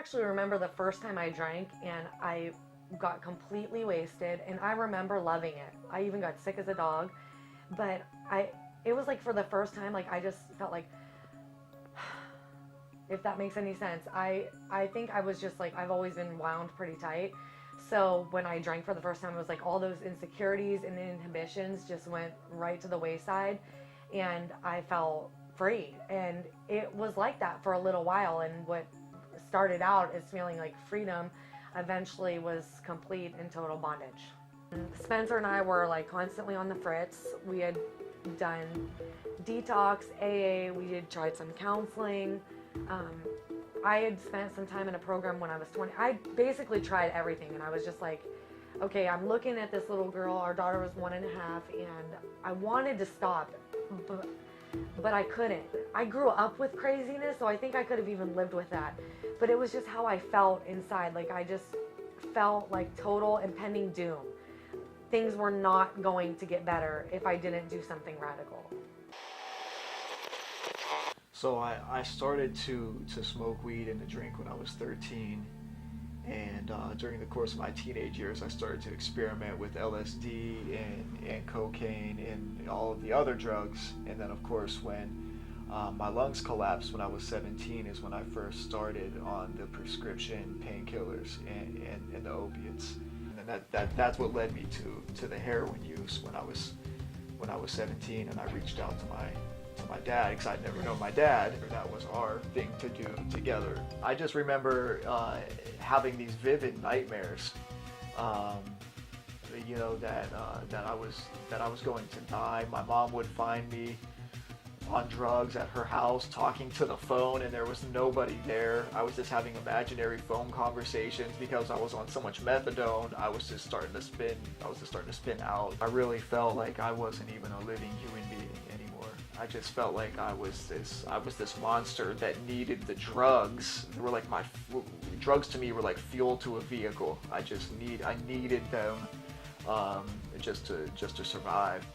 actually remember the first time I drank and I got completely wasted, and I remember loving it. I even got sick as a dog, but it was like for the first time, like I just felt like, if that makes any sense. I think I was just like, I've always been wound pretty tight. So when I drank for the first time, it was like all those insecurities and inhibitions just went right to the wayside, and I felt free. And it was like that for a little while. And what started out as feeling like freedom eventually was complete and total bondage. And Spencer and I were like constantly on the fritz. We had done detox, AA, we had tried some counseling. I had spent some time in a program when I was 20. I basically tried everything, and I was just like, okay, I'm looking at this little girl. Our daughter was 1.5, and I wanted to stop, but I couldn't. I grew up with craziness, so I think I could have even lived with that. But it was just how I felt inside. Like I just felt like total impending doom. Things were not going to get better if I didn't do something radical. So I started to smoke weed and to drink when I was 13, and during the course of my teenage years I started to experiment with LSD and cocaine and all of the other drugs. And then of course when my lungs collapsed when I was 17 is when I first started on the prescription painkillers and the opiates. And that's what led me to the heroin use when I was 17, and I reached out to my dad, because I'd never known my dad. That was our thing to do together. I just remember having these vivid nightmares, you know, that I was going to die. My mom would find me on drugs at her house, talking to the phone, and there was nobody there. I was just having imaginary phone conversations because I was on so much methadone. I was just starting to spin out. I really felt like I wasn't even a living human being anymore. I just felt like I was this monster that needed the drugs. They were like drugs to me were like fuel to a vehicle. I needed them just to survive.